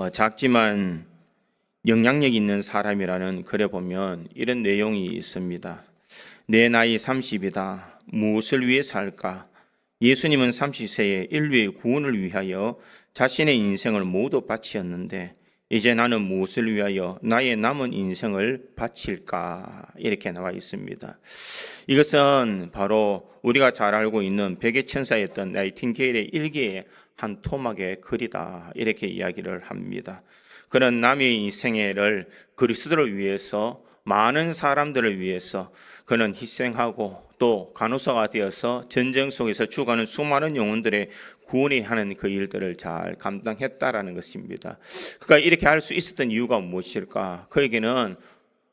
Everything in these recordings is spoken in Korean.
작지만 영향력 있는 사람이라는 글에 보면 이런 내용이 있습니다. 내 나이 30이다. 무엇을 위해 살까? 예수님은 30세에 인류의 구원을 위하여 자신의 인생을 모두 바치었는데 이제 나는 무엇을 위하여 나의 남은 인생을 바칠까? 이렇게 나와 있습니다. 이것은 바로 우리가 잘 알고 있는 백의 천사였던 나이팅게일의 일기의 한 토막의 글이다. 이렇게 이야기를 합니다. 그는 남의 인생을 그리스도를 위해서, 많은 사람들을 위해서 그는 희생하고 또 간호사가 되어서 전쟁 속에서 죽어가는 수많은 영혼들의 구원이 하는 그 일들을 잘 감당했다라는 것입니다. 그가 이렇게 할 수 있었던 이유가 무엇일까? 그에게는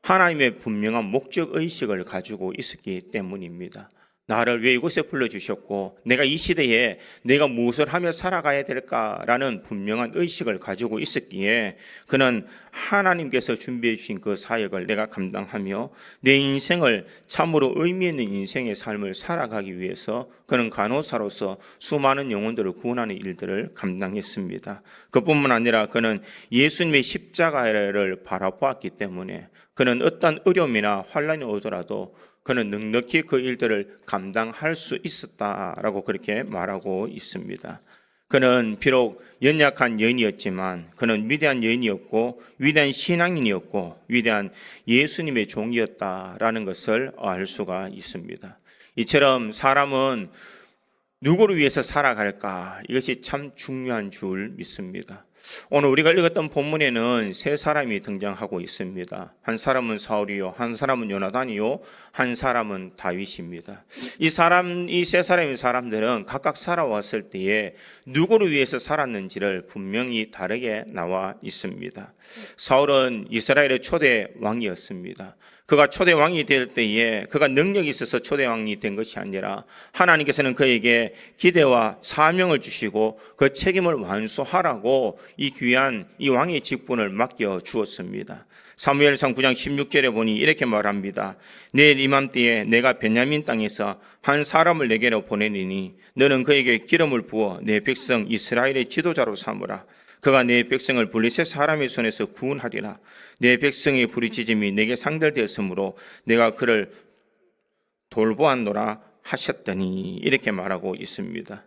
하나님의 분명한 목적 의식을 가지고 있었기 때문입니다. 나를 왜 이곳에 불러주셨고 내가 이 시대에 내가 무엇을 하며 살아가야 될까라는 분명한 의식을 가지고 있었기에 그는 하나님께서 준비해 주신 그 사역을 내가 감당하며 내 인생을 참으로 의미 있는 인생의 삶을 살아가기 위해서 그는 간호사로서 수많은 영혼들을 구원하는 일들을 감당했습니다. 그뿐만 아니라 그는 예수님의 십자가를 바라보았기 때문에 그는 어떤 어려움이나 환난이 오더라도 그는 넉넉히 그 일들을 감당할 수 있었다라고 그렇게 말하고 있습니다. 그는 비록 연약한 여인이었지만 그는 위대한 여인이었고 위대한 신앙인이었고 위대한 예수님의 종이었다라는 것을 알 수가 있습니다. 이처럼 사람은 누구를 위해서 살아갈까? 이것이 참 중요한 줄 믿습니다. 오늘 우리가 읽었던 본문에는 세 사람이 등장하고 있습니다. 한 사람은 사울이요, 한 사람은 요나단이요, 한 사람은 다윗입니다. 이 세 사람의 사람들은 각각 살아왔을 때에 누구를 위해서 살았는지를 분명히 다르게 나와 있습니다. 사울은 이스라엘의 초대 왕이었습니다. 그가 초대 왕이 될 때에 그가 능력이 있어서 초대 왕이 된 것이 아니라 하나님께서는 그에게 기대와 사명을 주시고 그 책임을 완수하라고 이 귀한 이 왕의 직분을 맡겨 주었습니다. 사무엘상 9장 16절에 보니 이렇게 말합니다. 내일 이맘때에 내가 베냐민 땅에서 한 사람을 내게로 보내리니 너는 그에게 기름을 부어 내 백성 이스라엘의 지도자로 삼으라. 그가 내 백성을 블레셋 사람의 손에서 구원하리라. 내 백성의 부르짖음이 내게 상달되었으므로 내가 그를 돌보았노라 하셨더니 이렇게 말하고 있습니다.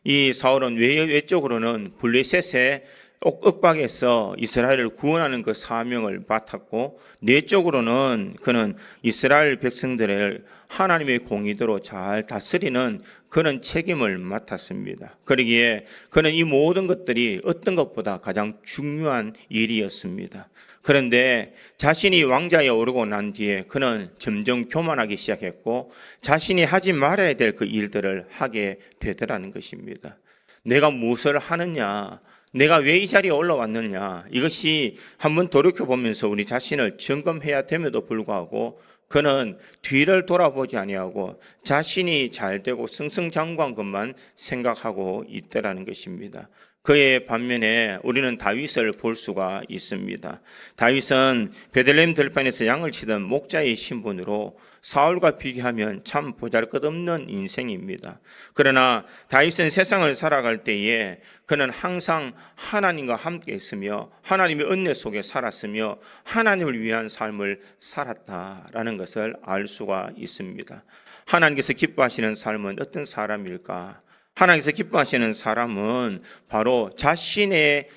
이 사울은 외적으로는 블레셋의 옥박에서 이스라엘을 구원하는 그 사명을 맡았고 내적으로는 그는 이스라엘 백성들을 하나님의 공의대로 잘 다스리는 그런 책임을 맡았습니다. 그러기에 그는 이 모든 것들이 어떤 것보다 가장 중요한 일이었습니다. 그런데 자신이 왕좌에 오르고 난 뒤에 그는 점점 교만하기 시작했고 자신이 하지 말아야 될 그 일들을 하게 되더라는 것입니다. 내가 무엇을 하느냐, 내가 왜 이 자리에 올라왔느냐, 이것이 한번 돌이켜보면서 우리 자신을 점검해야 됨에도 불구하고 그는 뒤를 돌아보지 아니하고 자신이 잘되고 승승장구한 것만 생각하고 있더라는 것입니다. 그의 반면에 우리는 다윗을 볼 수가 있습니다. 다윗은 베들레헴 들판에서 양을 치던 목자의 신분으로 사울과 비교하면 참 보잘것없는 인생입니다. 그러나 다윗은 세상을 살아갈 때에 그는 항상 하나님과 함께 있으며 하나님의 은혜 속에 살았으며 하나님을 위한 삶을 살았다라는 것을 알 수가 있습니다. 하나님께서 기뻐하시는 삶은 어떤 사람일까? 하나님께서 기뻐하시는 사람은 바로 자신의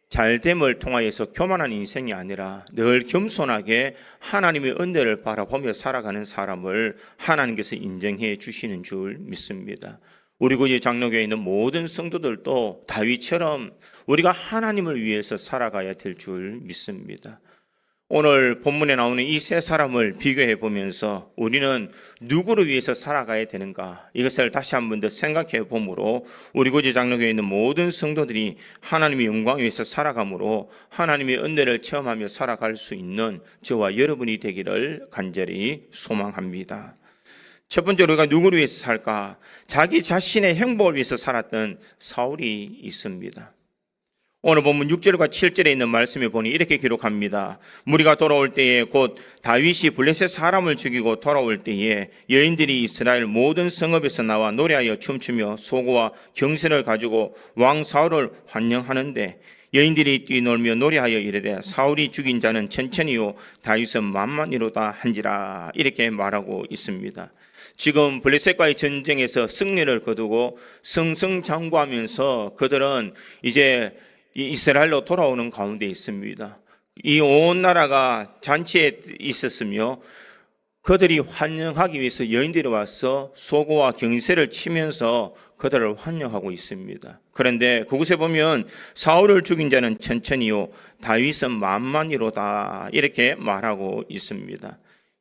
잘됨을 통하여서 교만한 인생이 아니라 늘 겸손하게 하나님의 은혜를 바라보며 살아가는 사람을 하나님께서 인정해 주시는 줄 믿습니다. 우리 구지 장로교에 있는 모든 성도들도 다윗처럼 우리가 하나님을 위해서 살아가야 될 줄 믿습니다. 오늘 본문에 나오는 이 세 사람을 비교해 보면서 우리는 누구를 위해서 살아가야 되는가, 이것을 다시 한 번 더 생각해 보므로 우리 구지 장로교에 있는 모든 성도들이 하나님의 영광 위해서 살아가므로 하나님의 은혜를 체험하며 살아갈 수 있는 저와 여러분이 되기를 간절히 소망합니다. 첫 번째로 우리가 누구를 위해서 살까? 자기 자신의 행복을 위해서 살았던 사울이 있습니다. 오늘 본문 6절과 7절에 있는 말씀에 보니 이렇게 기록합니다. 무리가 돌아올 때에 곧 다윗이 블레셋 사람을 죽이고 돌아올 때에 여인들이 이스라엘 모든 성읍에서 나와 노래하여 춤추며 소고와 경세를 가지고 왕 사울을 환영하는데 여인들이 뛰놀며 노래하여 이르되 사울이 죽인 자는 천천히요 다윗은 만만이로다 한지라 이렇게 말하고 있습니다. 지금 블레셋과의 전쟁에서 승리를 거두고 승승장구하면서 그들은 이제 이스라엘로 돌아오는 가운데 있습니다. 이 온 나라가 잔치에 있었으며 그들이 환영하기 위해서 여인들이 와서 소고와 경세를 치면서 그들을 환영하고 있습니다. 그런데 그곳에 보면 사울을 죽인 자는 천천히요 다윗은 만만이로다 이렇게 말하고 있습니다.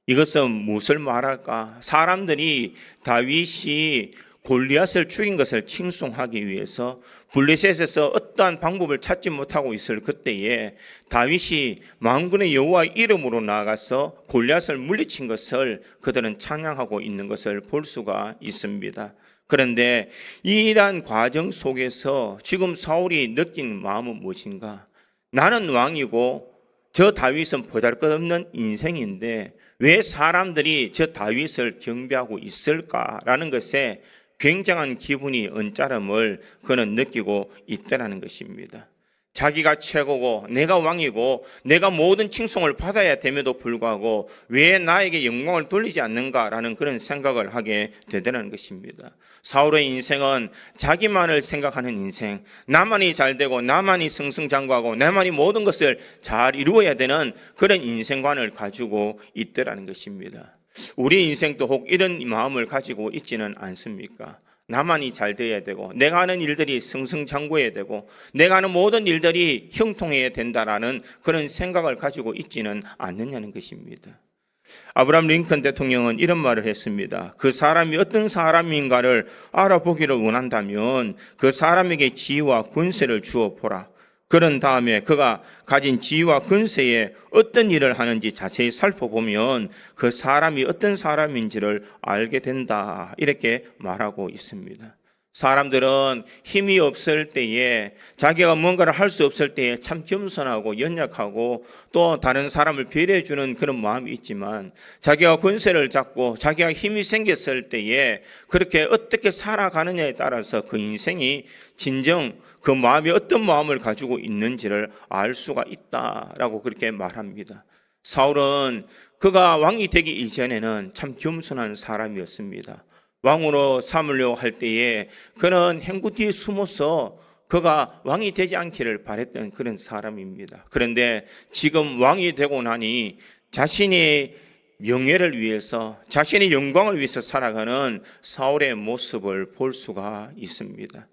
이것은 무엇을 말할까? 사람들이 다윗이 골리앗을 죽인 것을 칭송하기 위해서 블레셋에서 어떠한 방법을 찾지 못하고 있을 그때에 다윗이 만군의 여호와 이름으로 나아가서 골리앗을 물리친 것을 그들은 찬양하고 있는 것을 볼 수가 있습니다. 그런데 이러한 과정 속에서 지금 사울이 느낀 마음은 무엇인가? 나는 왕이고 저 다윗은 보잘것없는 인생인데 왜 사람들이 저 다윗을 경배하고 있을까라는 것에 굉장한 기분이 언짢음을 그는 느끼고 있다는 것입니다. 자기가 최고고 내가 왕이고 내가 모든 칭송을 받아야 됨에도 불구하고 왜 나에게 영광을 돌리지 않는가라는 그런 생각을 하게 되더라는 것입니다. 사울의 인생은 자기만을 생각하는 인생, 나만이 잘 되고 나만이 승승장구하고 나만이 모든 것을 잘 이루어야 되는 그런 인생관을 가지고 있더라는 것입니다. 우리 인생도 혹 이런 마음을 가지고 있지는 않습니까? 나만이 잘 돼야 되고 내가 하는 일들이 승승장구해야 되고 내가 하는 모든 일들이 형통해야 된다라는 그런 생각을 가지고 있지는 않느냐는 것입니다. 아브라함 링컨 대통령은 이런 말을 했습니다. 그 사람이 어떤 사람인가를 알아보기를 원한다면 그 사람에게 지위와 권세를 주어 보라. 그런 다음에 그가 가진 지위와 권세에 어떤 일을 하는지 자세히 살펴보면 그 사람이 어떤 사람인지를 알게 된다. 이렇게 말하고 있습니다. 사람들은 힘이 없을 때에 자기가 뭔가를 할 수 없을 때에 참 겸손하고 연약하고 또 다른 사람을 배려해 주는 그런 마음이 있지만 자기가 권세를 잡고 자기가 힘이 생겼을 때에 그렇게 어떻게 살아가느냐에 따라서 그 인생이 진정 그 마음이 어떤 마음을 가지고 있는지를 알 수가 있다라고 그렇게 말합니다. 사울은 그가 왕이 되기 이전에는 참 겸손한 사람이었습니다. 왕으로 삼으려고 할 때에 그는 행구 뒤에 숨어서 그가 왕이 되지 않기를 바랬던 그런 사람입니다. 그런데 지금 왕이 되고 나니 자신의 명예를 위해서 자신의 영광을 위해서 살아가는 사울의 모습을 볼 수가 있습니다.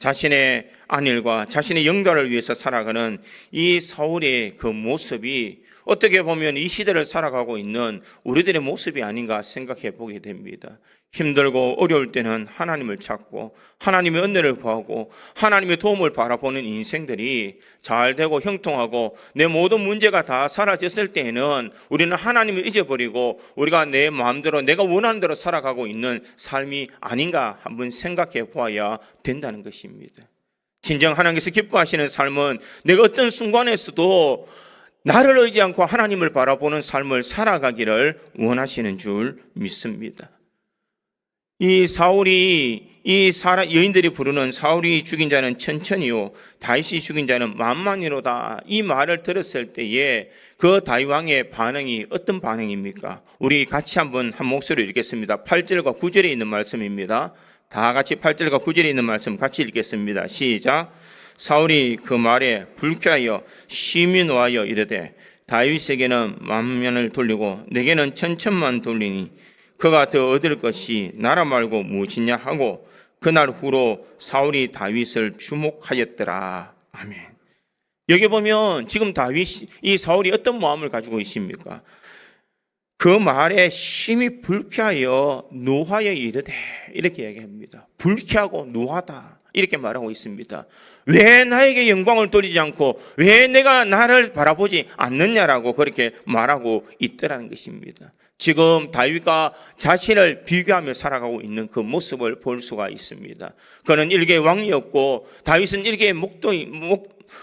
자신의 안일과 자신의 영달을 위해서 살아가는 이 사울의 그 모습이 어떻게 보면 이 시대를 살아가고 있는 우리들의 모습이 아닌가 생각해 보게 됩니다. 힘들고 어려울 때는 하나님을 찾고 하나님의 은혜를 구하고 하나님의 도움을 바라보는 인생들이 잘 되고 형통하고 내 모든 문제가 다 사라졌을 때에는 우리는 하나님을 잊어버리고 우리가 내 마음대로 내가 원하는 대로 살아가고 있는 삶이 아닌가 한번 생각해 보아야 된다는 것입니다. 진정 하나님께서 기뻐하시는 삶은 내가 어떤 순간에서도 나를 의지 않고 하나님을 바라보는 삶을 살아가기를 원하시는 줄 믿습니다. 이 사울이 여인들이 부르는 사울이 죽인 자는 천천히요 다윗이 죽인 자는 만만이로다 이 말을 들었을 때에 그 다윗 왕의 반응이 어떤 반응입니까? 우리 같이 한번 한 목소리로 읽겠습니다. 8절과 9절에 있는 말씀입니다. 다 같이 8절과 9절에 있는 말씀 같이 읽겠습니다. 시작. 사울이 그 말에 불쾌하여 심히 노하여 이르되 다윗에게는 만면을 돌리고 내게는 천천만 돌리니 그가 더 얻을 것이 나라 말고 무엇이냐 하고 그날 후로 사울이 다윗을 주목하였더라. 아멘. 여기 보면 지금 이 사울이 어떤 마음을 가지고 있습니까? 그 말에 심히 불쾌하여 노하여 이르되 이렇게 얘기합니다. 불쾌하고 노하다. 이렇게 말하고 있습니다. 왜 나에게 영광을 돌리지 않고 왜 내가 나를 바라보지 않느냐라고 그렇게 말하고 있더라는 것입니다. 지금 다윗과 자신을 비교하며 살아가고 있는 그 모습을 볼 수가 있습니다. 그는 일개의 왕이었고 다윗은 일개의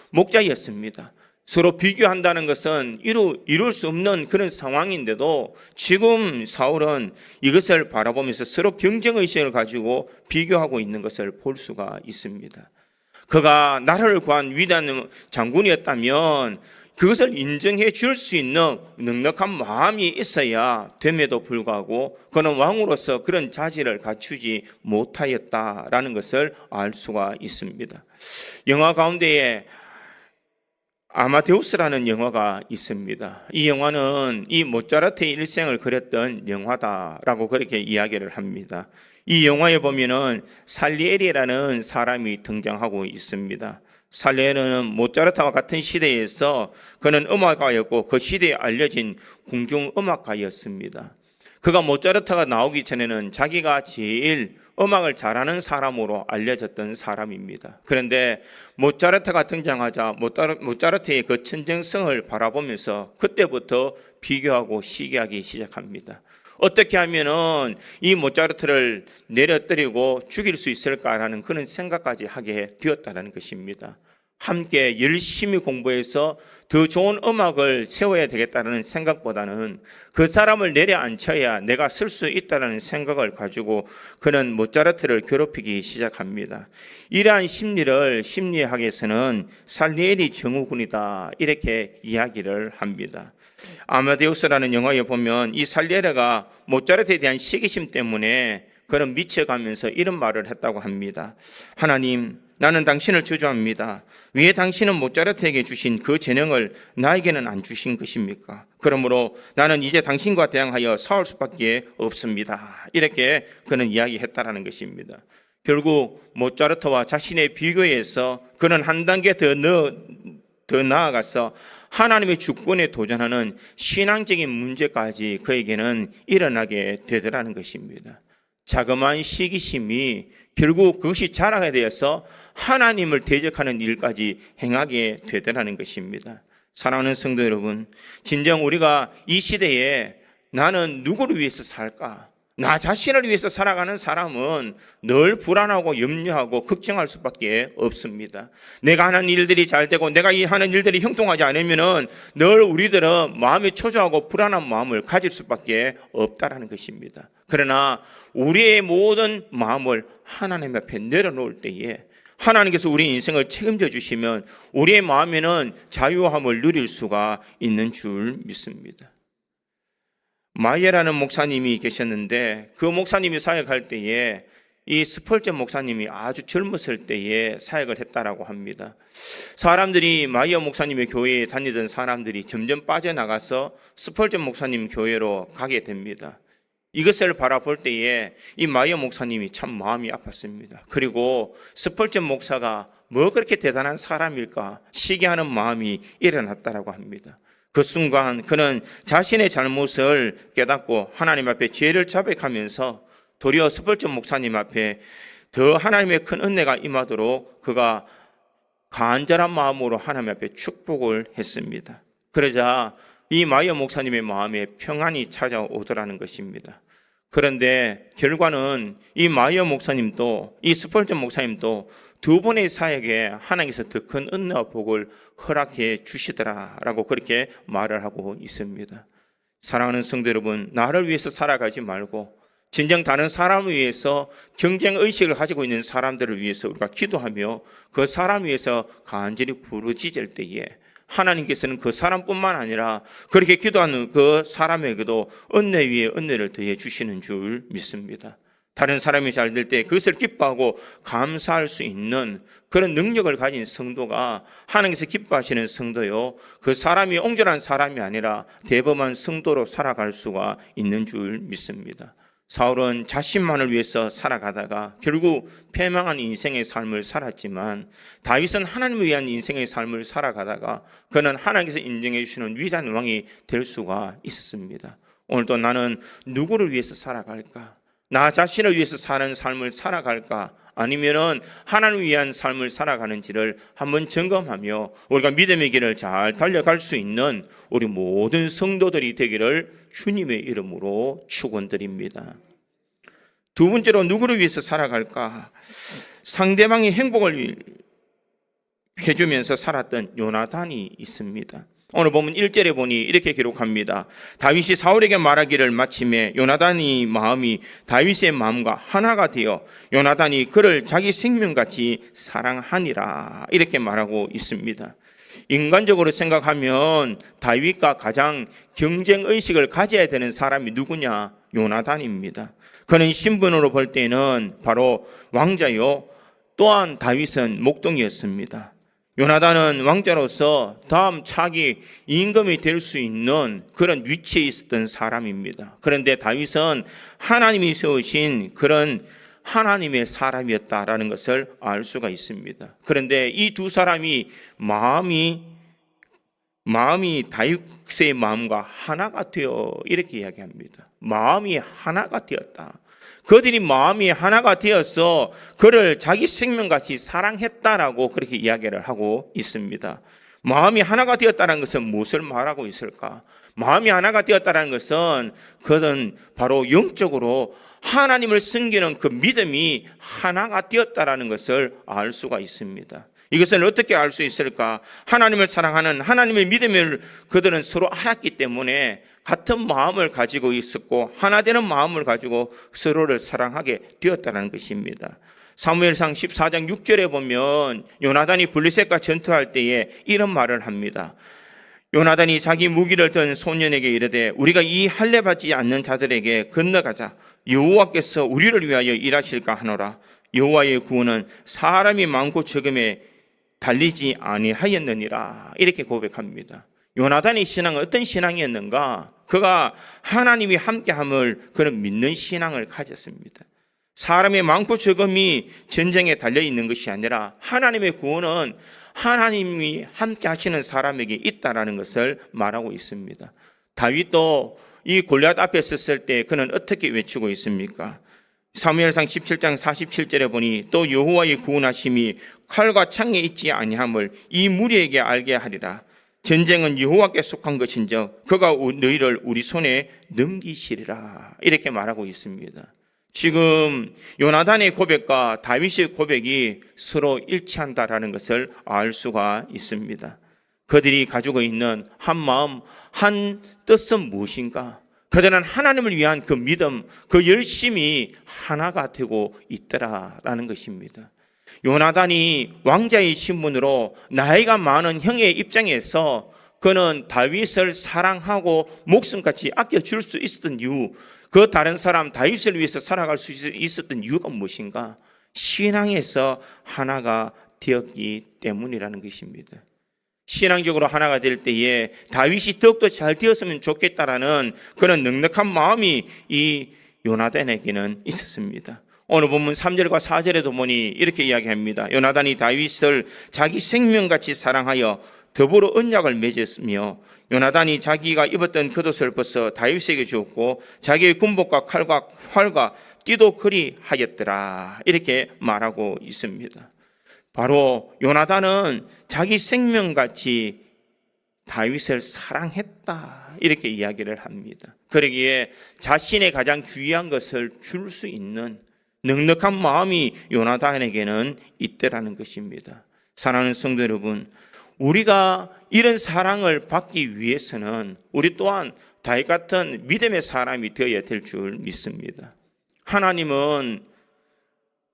목자였습니다. 서로 비교한다는 것은 이룰 수 없는 그런 상황인데도 지금 사울은 이것을 바라보면서 서로 경쟁의식을 가지고 비교하고 있는 것을 볼 수가 있습니다. 그가 나라를 구한 위대한 장군이었다면 그것을 인정해 줄 수 있는 넉넉한 마음이 있어야 됨에도 불구하고 그는 왕으로서 그런 자질을 갖추지 못하였다라는 것을 알 수가 있습니다. 영화 가운데에 아마데우스라는 영화가 있습니다. 이 영화는 이 모차르트의 일생을 그렸던 영화다라고 그렇게 이야기를 합니다. 이 영화에 보면은 살리에리라는 사람이 등장하고 있습니다. 살리에리는 모차르트와 같은 시대에서 그는 음악가였고 그 시대에 알려진 궁중음악가였습니다. 그가 모차르트가 나오기 전에는 자기가 제일 음악을 잘하는 사람으로 알려졌던 사람입니다. 그런데 모차르트가 등장하자 모차르트의 그 천정성을 바라보면서 그때부터 비교하고 시기하기 시작합니다. 어떻게 하면은 이 모차르트를 내려뜨리고 죽일 수 있을까라는 그런 생각까지 하게 되었다는 것입니다. 함께 열심히 공부해서 더 좋은 음악을 세워야 되겠다는 생각보다는 그 사람을 내려앉혀야 내가 쓸 수 있다는 생각을 가지고 그는 모차르트를 괴롭히기 시작합니다. 이러한 심리를 심리학에서는 살리에리 증후군이다 이렇게 이야기를 합니다. 아마데우스라는 영화에 보면 이 살리에리가 모차르트에 대한 시기심 때문에 그는 미쳐가면서 이런 말을 했다고 합니다. 하나님, 나는 당신을 저주합니다. 왜 당신은 모차르트에게 주신 그 재능을 나에게는 안 주신 것입니까? 그러므로 나는 이제 당신과 대항하여 싸울 수밖에 없습니다. 이렇게 그는 이야기했다라는 것입니다. 결국 모차르트와 자신의 비교에서 그는 한 단계 더 나아가서 하나님의 주권에 도전하는 신앙적인 문제까지 그에게는 일어나게 되더라는 것입니다. 자그마한 시기심이 결국 그것이 자라게 되어서 하나님을 대적하는 일까지 행하게 되더라는 것입니다. 사랑하는 성도 여러분, 진정 우리가 이 시대에 나는 누구를 위해서 살까? 나 자신을 위해서 살아가는 사람은 늘 불안하고 염려하고 걱정할 수밖에 없습니다. 내가 하는 일들이 잘 되고 내가 하는 일들이 형통하지 않으면은 늘 우리들은 마음이 초조하고 불안한 마음을 가질 수밖에 없다라는 것입니다. 그러나 우리의 모든 마음을 하나님 앞에 내려놓을 때에 하나님께서 우리 인생을 책임져 주시면 우리의 마음에는 자유함을 누릴 수가 있는 줄 믿습니다. 마이에라는 목사님이 계셨는데 그 목사님이 사역할 때에 이 스펄전 목사님이 아주 젊었을 때에 사역을 했다라고 합니다. 사람들이 마이어 목사님의 교회에 다니던 사람들이 점점 빠져나가서 스펄전 목사님 교회로 가게 됩니다. 이것을 바라볼 때에 이 마이어 목사님이 참 마음이 아팠습니다. 그리고 스펄전 목사가 뭐 그렇게 대단한 사람일까 시기하는 마음이 일어났다라고 합니다. 그 순간 그는 자신의 잘못을 깨닫고 하나님 앞에 죄를 자백하면서 도리어 스펄전 목사님 앞에 더 하나님의 큰 은혜가 임하도록 그가 간절한 마음으로 하나님 앞에 축복을 했습니다. 그러자 이 마이어 목사님의 마음에 평안이 찾아오더라는 것입니다. 그런데 결과는 이 마이어 목사님도 이 스펄전 목사님도 두 번의 사역에 하나님께서 더 큰 은혜와 복을 허락해 주시더라라고 그렇게 말을 하고 있습니다. 사랑하는 성도 여러분, 나를 위해서 살아가지 말고 진정 다른 사람을 위해서 경쟁의식을 가지고 있는 사람들을 위해서 우리가 기도하며 그 사람 위해서 간절히 부르짖을 때에 하나님께서는 그 사람뿐만 아니라 그렇게 기도하는 그 사람에게도 은혜 위에 은혜를 더해 주시는 줄 믿습니다. 다른 사람이 잘 될 때 그것을 기뻐하고 감사할 수 있는 그런 능력을 가진 성도가 하나님께서 기뻐하시는 성도요, 그 사람이 옹졸한 사람이 아니라 대범한 성도로 살아갈 수가 있는 줄 믿습니다. 사울은 자신만을 위해서 살아가다가 결국 패망한 인생의 삶을 살았지만 다윗은 하나님을 위한 인생의 삶을 살아가다가 그는 하나님께서 인정해 주시는 위대한 왕이 될 수가 있었습니다. 오늘도 나는 누구를 위해서 살아갈까? 나 자신을 위해서 사는 삶을 살아갈까? 아니면은 하나님을 위한 삶을 살아가는지를 한번 점검하며 우리가 믿음의 길을 잘 달려갈 수 있는 우리 모든 성도들이 되기를 주님의 이름으로 축원드립니다. 두 번째로 누구를 위해서 살아갈까? 상대방의 행복을 해주면서 살았던 요나단이 있습니다. 오늘 보면 1절에 보니 이렇게 기록합니다. 다윗이 사울에게 말하기를 마침에 요나단이 마음이 다윗의 마음과 하나가 되어 요나단이 그를 자기 생명같이 사랑하니라, 이렇게 말하고 있습니다. 인간적으로 생각하면 다윗과 가장 경쟁의식을 가져야 되는 사람이 누구냐? 요나단입니다. 그는 신분으로 볼 때는 바로 왕자요, 또한 다윗은 목동이었습니다. 요나단은 왕자로서 다음 차기 임금이 될 수 있는 그런 위치에 있었던 사람입니다. 그런데 다윗은 하나님이 세우신 그런 하나님의 사람이었다라는 것을 알 수가 있습니다. 그런데 이 두 사람이 마음이 다윗의 마음과 하나가 되어, 이렇게 이야기합니다. 마음이 하나가 되었다. 그들이 마음이 하나가 되어서 그를 자기 생명같이 사랑했다라고 그렇게 이야기를 하고 있습니다. 마음이 하나가 되었다는 것은 무엇을 말하고 있을까? 마음이 하나가 되었다는 것은 그는 바로 영적으로 하나님을 섬기는 그 믿음이 하나가 되었다는 것을 알 수가 있습니다. 이것을 어떻게 알 수 있을까? 하나님을 사랑하는 하나님의 믿음을 그들은 서로 알았기 때문에 같은 마음을 가지고 있었고 하나 되는 마음을 가지고 서로를 사랑하게 되었다는 것입니다. 사무엘상 14장 6절에 보면 요나단이 블레셋과 전투할 때에 이런 말을 합니다. 요나단이 자기 무기를 든 소년에게 이르되 우리가 이 할례 받지 않는 자들에게 건너가자. 여호와께서 우리를 위하여 일하실까 하노라. 여호와의 구원은 사람이 많고 적음에 달리지 아니하였느니라, 이렇게 고백합니다. 요나단의 신앙은 어떤 신앙이었는가? 그가 하나님이 함께함을 그는 믿는 신앙을 가졌습니다. 사람의 많고 적음이 전쟁에 달려있는 것이 아니라 하나님의 구원은 하나님이 함께 하시는 사람에게 있다라는 것을 말하고 있습니다. 다윗도 이 골리앗 앞에 섰을 때 그는 어떻게 외치고 있습니까? 사무엘상 17장 47절에 보니 또 여호와의 구원하심이 칼과 창에 있지 아니함을 이 무리에게 알게 하리라. 전쟁은 여호와께 속한 것인즉 그가 너희를 우리 손에 넘기시리라, 이렇게 말하고 있습니다. 지금 요나단의 고백과 다윗의 고백이 서로 일치한다라는 것을 알 수가 있습니다. 그들이 가지고 있는 한 마음, 한 뜻은 무엇인가? 그들은 하나님을 위한 그 믿음, 그 열심이 하나가 되고 있더라라는 것입니다. 요나단이 왕자의 신분으로 나이가 많은 형의 입장에서 그는 다윗을 사랑하고 목숨같이 아껴줄 수 있었던 이유, 그 다른 사람 다윗을 위해서 살아갈 수 있었던 이유가 무엇인가? 신앙에서 하나가 되었기 때문이라는 것입니다. 신앙적으로 하나가 될 때에 다윗이 더욱더 잘 되었으면 좋겠다라는 그런 넉넉한 마음이 이 요나단에게는 있었습니다. 오늘 본문 3절과 4절에도 보니 이렇게 이야기합니다. 요나단이 다윗을 자기 생명같이 사랑하여 더불어 언약을 맺었으며 요나단이 자기가 입었던 겉옷을 벗어 다윗에게 주었고 자기의 군복과 칼과 활과 띠도 그리하였더라, 이렇게 말하고 있습니다. 바로 요나단은 자기 생명같이 다윗을 사랑했다, 이렇게 이야기를 합니다. 그러기에 자신의 가장 귀한 것을 줄 수 있는 넉넉한 마음이 요나단에게는 있더라는 것입니다. 사랑하는 성도 여러분, 우리가 이런 사랑을 받기 위해서는 우리 또한 다윗 같은 믿음의 사람이 되어야 될 줄 믿습니다. 하나님은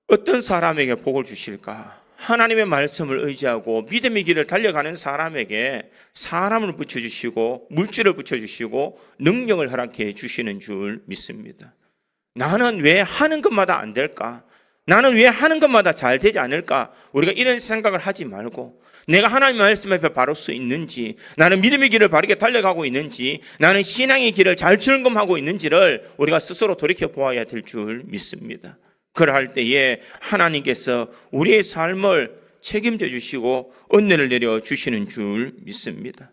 어떤 사람에게 복을 주실까? 하나님의 말씀을 의지하고 믿음의 길을 달려가는 사람에게 사람을 붙여주시고 물질을 붙여주시고 능력을 허락해 주시는 줄 믿습니다. 나는 왜 하는 것마다 안 될까? 나는 왜 하는 것마다 잘 되지 않을까? 우리가 이런 생각을 하지 말고 내가 하나님의 말씀 앞에 바로 서 있는지, 나는 믿음의 길을 바르게 달려가고 있는지, 나는 신앙의 길을 잘 점검하고 있는지를 우리가 스스로 돌이켜 보아야 될 줄 믿습니다. 그럴 때에 하나님께서 우리의 삶을 책임져 주시고 은혜를 내려 주시는 줄 믿습니다.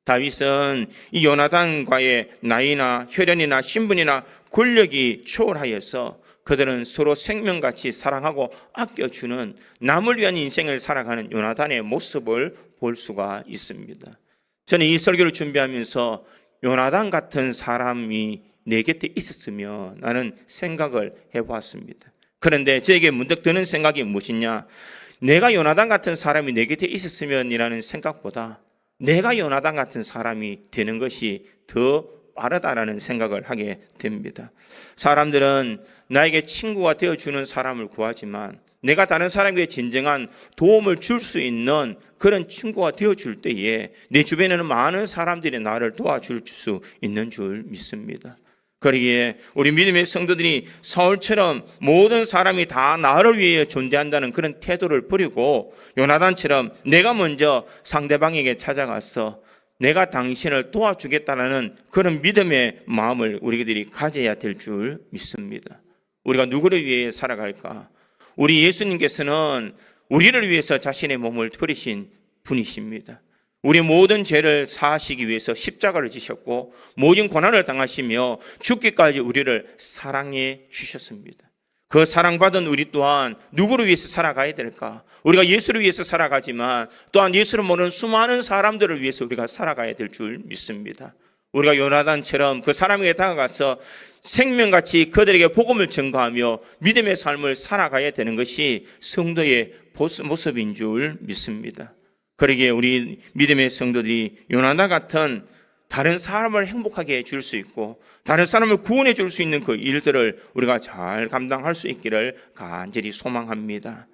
다윗은 이 요나단과의 나이나 혈연이나 신분이나 권력이 초월하여서 그들은 서로 생명같이 사랑하고 아껴주는 남을 위한 인생을 살아가는 요나단의 모습을 볼 수가 있습니다. 저는 이 설교를 준비하면서 요나단 같은 사람이 내 곁에 있었으면 라는 생각을 해보았습니다. 그런데 저에게 문득 드는 생각이 무엇이냐, 내가 요나단 같은 사람이 내 곁에 있었으면 이라는 생각보다 내가 요나단 같은 사람이 되는 것이 더 빠르다라는 생각을 하게 됩니다. 사람들은 나에게 친구가 되어주는 사람을 구하지만 내가 다른 사람에게 진정한 도움을 줄 수 있는 그런 친구가 되어줄 때에 내 주변에는 많은 사람들이 나를 도와줄 수 있는 줄 믿습니다. 그러기에 우리 믿음의 성도들이 사울처럼 모든 사람이 다 나를 위해 존재한다는 그런 태도를 버리고 요나단처럼 내가 먼저 상대방에게 찾아가서 내가 당신을 도와주겠다는 그런 믿음의 마음을 우리들이 가져야 될 줄 믿습니다. 우리가 누구를 위해 살아갈까? 우리 예수님께서는 우리를 위해서 자신의 몸을 버리신 분이십니다. 우리 모든 죄를 사하시기 위해서 십자가를 지셨고 모든 고난을 당하시며 죽기까지 우리를 사랑해 주셨습니다. 그 사랑받은 우리 또한 누구를 위해서 살아가야 될까? 우리가 예수를 위해서 살아가지만 또한 예수를 모르는 수많은 사람들을 위해서 우리가 살아가야 될 줄 믿습니다. 우리가 요나단처럼 그 사람에게 다가가서 생명같이 그들에게 복음을 전가하며 믿음의 삶을 살아가야 되는 것이 성도의 모습인 줄 믿습니다. 그러기에 우리 믿음의 성도들이 요나단 같은 다른 사람을 행복하게 해줄 수 있고 다른 사람을 구원해 줄 수 있는 그 일들을 우리가 잘 감당할 수 있기를 간절히 소망합니다.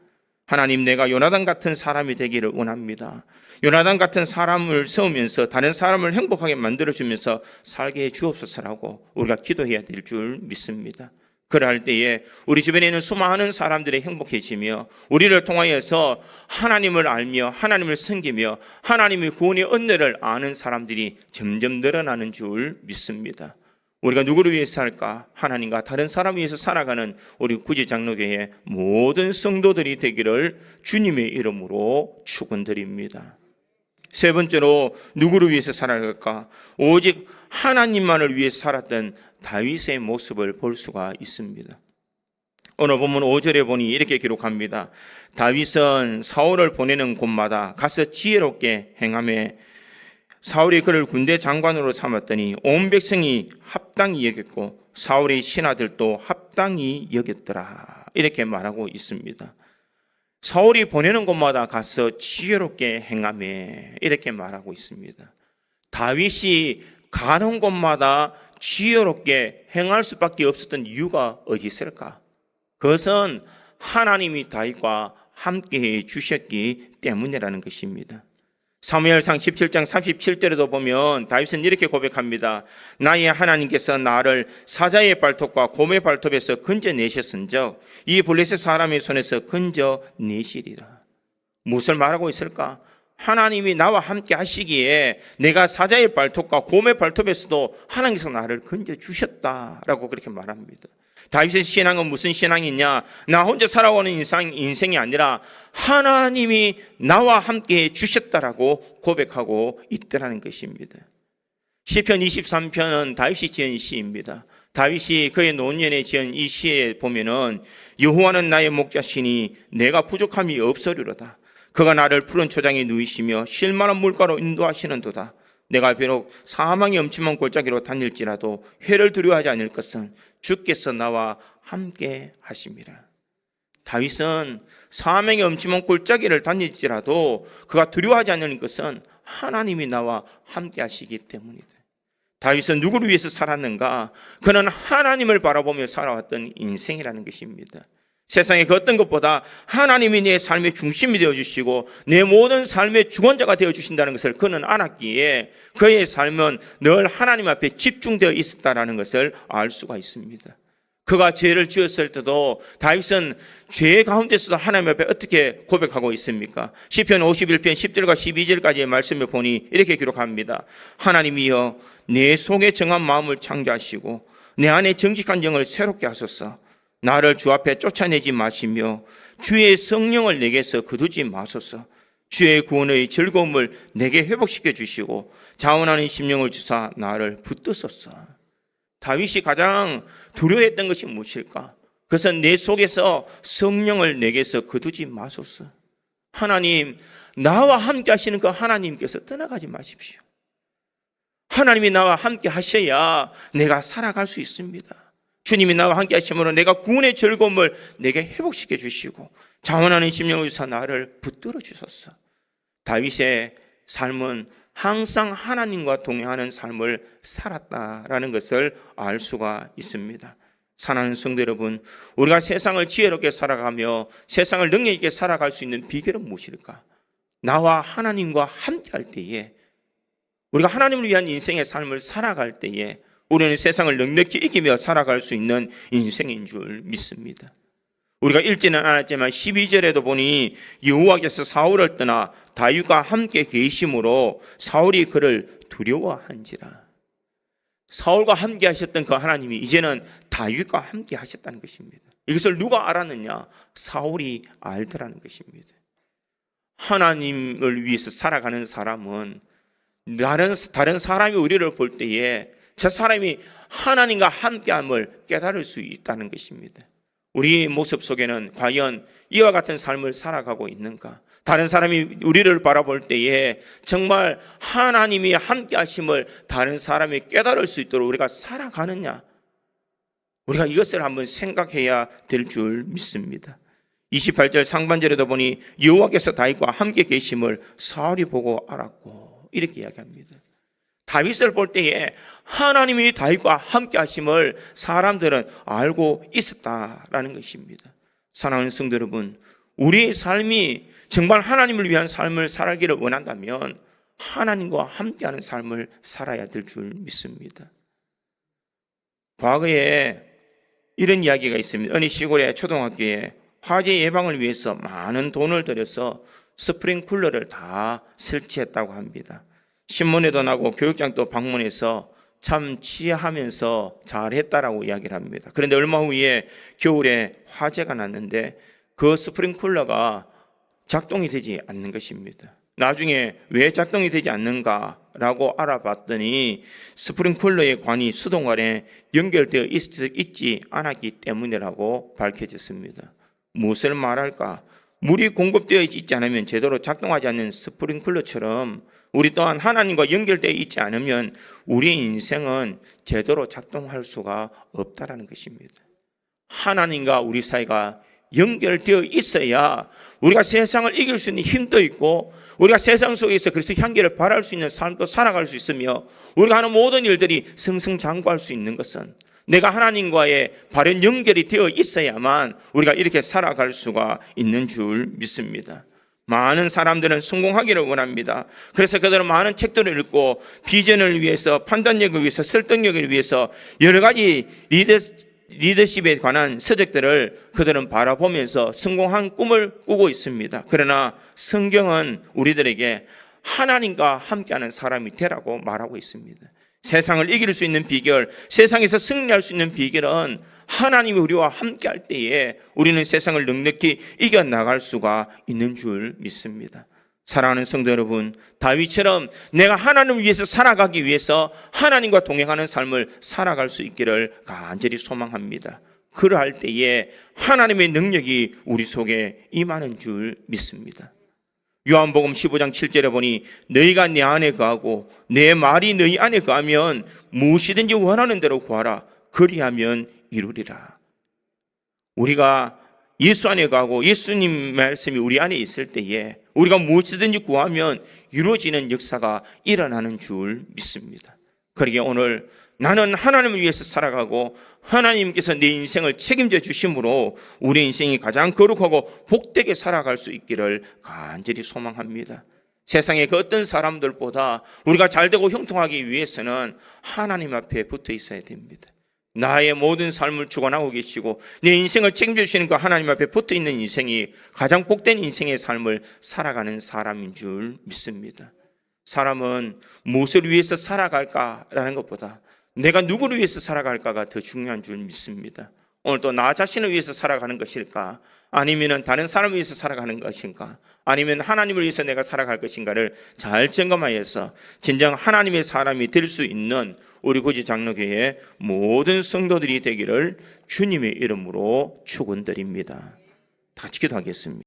하나님, 내가 요나단 같은 사람이 되기를 원합니다. 요나단 같은 사람을 세우면서 다른 사람을 행복하게 만들어주면서 살게 해 주옵소서라고 우리가 기도해야 될 줄 믿습니다. 그럴 때에 우리 주변에 있는 수많은 사람들이 행복해지며 우리를 통하여서 하나님을 알며 하나님을 섬기며 하나님의 구원의 은혜를 아는 사람들이 점점 늘어나는 줄 믿습니다. 우리가 누구를 위해서 살까? 하나님과 다른 사람을 위해서 살아가는 우리 구지장로교회 모든 성도들이 되기를 주님의 이름으로 축원드립니다. 세 번째로 누구를 위해서 살아갈까? 오직 하나님만을 위해서 살았던 다윗의 모습을 볼 수가 있습니다. 오늘 본문 5절에 보니 이렇게 기록합니다. 다윗은 사울을 보내는 곳마다 가서 지혜롭게 행하며 사울이 그를 군대 장관으로 삼았더니 온 백성이 합당히 여겼고 사울의 신하들도 합당히 여겼더라. 이렇게 말하고 있습니다. 사울이 보내는 곳마다 가서 지혜롭게 행하며 이렇게 말하고 있습니다. 다윗이 가는 곳마다 지혜롭게 행할 수밖에 없었던 이유가 어디 있을까? 그것은 하나님이 다윗과 함께해 주셨기 때문이라는 것입니다. 사무엘상 17장 37절에도 보면 다윗은 이렇게 고백합니다. 나의 하나님께서 나를 사자의 발톱과 곰의 발톱에서 건져내셨은즉 이 블레셋 사람의 손에서 건져내시리라. 무엇을 말하고 있을까? 하나님이 나와 함께 하시기에 내가 사자의 발톱과 곰의 발톱에서도 하나님께서 나를 건져주셨다라고 그렇게 말합니다. 다윗의 신앙은 무슨 신앙이냐? 나 혼자 살아오는 인생이 아니라 하나님이 나와 함께 주셨다라고 고백하고 있더라는 것입니다. 시편 23편은 다윗이 지은 시입니다. 다윗이 그의 노년에 지은 이 시에 보면은 여호와는 나의 목자시니 내가 부족함이 없으리로다. 그가 나를 푸른 초장에 누이시며 쉴 만한 물가로 인도하시는도다. 내가 비록 사망의 엄침한 골짜기로 다닐지라도 해를 두려워하지 않을 것은 주께서 나와 함께 하심이라. 다윗은 사망의 엄침한 골짜기를 다닐지라도 그가 두려워하지 않는 것은 하나님이 나와 함께 하시기 때문이다. 다윗은 누구를 위해서 살았는가? 그는 하나님을 바라보며 살아왔던 인생이라는 것입니다. 세상의 그 어떤 것보다 하나님이 내 삶의 중심이 되어주시고 내 모든 삶의 주권자가 되어주신다는 것을 그는 알았기에 그의 삶은 늘 하나님 앞에 집중되어 있었다는 것을 알 수가 있습니다. 그가 죄를 지었을 때도 다윗은 죄 가운데서도 하나님 앞에 어떻게 고백하고 있습니까? 시편 51편 10절과 12절까지의 말씀을 보니 이렇게 기록합니다. 하나님이여 내 속에 정한 마음을 창조하시고 내 안에 정직한 영을 새롭게 하소서. 나를 주 앞에 쫓아내지 마시며 주의 성령을 내게서 거두지 마소서. 주의 구원의 즐거움을 내게 회복시켜 주시고 자원하는 심령을 주사 나를 붙드소서. 다윗이 가장 두려워했던 것이 무엇일까? 그래서 내 속에서 성령을 내게서 거두지 마소서. 하나님, 나와 함께 하시는 그 하나님께서 떠나가지 마십시오. 하나님이 나와 함께 하셔야 내가 살아갈 수 있습니다. 주님이 나와 함께 하심으로 내가 구원의 즐거움을 내게 회복시켜 주시고 자원하는 심령을 주사 나를 붙들어 주소서. 다윗의 삶은 항상 하나님과 동행하는 삶을 살았다라는 것을 알 수가 있습니다. 사랑하는 성도 여러분, 우리가 세상을 지혜롭게 살아가며 세상을 능력 있게 살아갈 수 있는 비결은 무엇일까? 나와 하나님과 함께 할 때에, 우리가 하나님을 위한 인생의 삶을 살아갈 때에 우리는 세상을 넉넉히 이기며 살아갈 수 있는 인생인 줄 믿습니다. 우리가 읽지는 않았지만 12절에도 보니 여호와께서 사울을 떠나 다윗과 함께 계심으로 사울이 그를 두려워한지라. 사울과 함께 하셨던 그 하나님이 이제는 다윗과 함께 하셨다는 것입니다. 이것을 누가 알았느냐? 사울이 알더라는 것입니다. 하나님을 위해서 살아가는 사람은 다른 사람이 우리를 볼 때에 저 사람이 하나님과 함께함을 깨달을 수 있다는 것입니다. 우리의 모습 속에는 과연 이와 같은 삶을 살아가고 있는가? 다른 사람이 우리를 바라볼 때에 정말 하나님이 함께하심을 다른 사람이 깨달을 수 있도록 우리가 살아가느냐? 우리가 이것을 한번 생각해야 될 줄 믿습니다. 28절 상반절에도 보니 여호와께서 다윗과 함께 계심을 사울이 보고 알았고 이렇게 이야기합니다. 다윗을 볼 때에 하나님이 다윗과 함께 하심을 사람들은 알고 있었다라는 것입니다. 사랑하는 성도 여러분, 우리의 삶이 정말 하나님을 위한 삶을 살기를 원한다면 하나님과 함께하는 삶을 살아야 될 줄 믿습니다. 과거에 이런 이야기가 있습니다. 어느 시골의 초등학교에 화재 예방을 위해서 많은 돈을 들여서 스프링쿨러를 다 설치했다고 합니다. 신문에도 나고 교육장도 방문해서 참 치하하면서 잘했다라고 이야기를 합니다. 그런데 얼마 후에 겨울에 화재가 났는데 그 스프링쿨러가 작동이 되지 않는 것입니다. 나중에 왜 작동이 되지 않는가라고 알아봤더니 스프링쿨러의 관이 수도관에 연결되어 있지 않았기 때문이라고 밝혀졌습니다. 무엇을 말할까? 물이 공급되어 있지 않으면 제대로 작동하지 않는 스프링쿨러처럼 우리 또한 하나님과 연결되어 있지 않으면 우리 인생은 제대로 작동할 수가 없다라는 것입니다. 하나님과 우리 사이가 연결되어 있어야 우리가 세상을 이길 수 있는 힘도 있고 우리가 세상 속에서 그리스도 향기를 발할 수 있는 삶도 살아갈 수 있으며 우리가 하는 모든 일들이 승승장구할 수 있는 것은 내가 하나님과의 바른 연결이 되어 있어야만 우리가 이렇게 살아갈 수가 있는 줄 믿습니다. 많은 사람들은 성공하기를 원합니다. 그래서 그들은 많은 책들을 읽고 비전을 위해서, 판단력을 위해서, 설득력을 위해서 여러 가지 리더십에 관한 서적들을 그들은 바라보면서 성공한 꿈을 꾸고 있습니다. 그러나 성경은 우리들에게 하나님과 함께하는 사람이 되라고 말하고 있습니다. 세상을 이길 수 있는 비결, 세상에서 승리할 수 있는 비결은 하나님이 우리와 함께할 때에 우리는 세상을 넉넉히 이겨나갈 수가 있는 줄 믿습니다. 사랑하는 성도 여러분, 다윗처럼 내가 하나님을 위해서 살아가기 위해서 하나님과 동행하는 삶을 살아갈 수 있기를 간절히 소망합니다. 그러할 때에 하나님의 능력이 우리 속에 임하는 줄 믿습니다. 요한복음 15장 7절에 보니 너희가 내 안에 거하고 내 말이 너희 안에 거하면 무엇이든지 원하는 대로 구하라. 그리하면 이루리라. 우리가 예수 안에 거하고 예수님 말씀이 우리 안에 있을 때에 우리가 무엇이든지 구하면 이루어지는 역사가 일어나는 줄 믿습니다. 그러기에 오늘 나는 하나님을 위해서 살아가고 하나님께서 내 인생을 책임져 주심으로 우리 인생이 가장 거룩하고 복되게 살아갈 수 있기를 간절히 소망합니다. 세상의 그 어떤 사람들보다 우리가 잘되고 형통하기 위해서는 하나님 앞에 붙어 있어야 됩니다. 나의 모든 삶을 주관하고 계시고 내 인생을 책임져 주시는 그 하나님 앞에 붙어 있는 인생이 가장 복된 인생의 삶을 살아가는 사람인 줄 믿습니다. 사람은 무엇을 위해서 살아갈까라는 것보다 내가 누구를 위해서 살아갈까가 더 중요한 줄 믿습니다. 오늘 또 나 자신을 위해서 살아가는 것일까? 아니면 다른 사람을 위해서 살아가는 것인가? 아니면 하나님을 위해서 내가 살아갈 것인가를 잘 점검하여서 진정 하나님의 사람이 될 수 있는 우리 고지 장로교회 모든 성도들이 되기를 주님의 이름으로 축원드립니다. 다 같이 기도하겠습니다.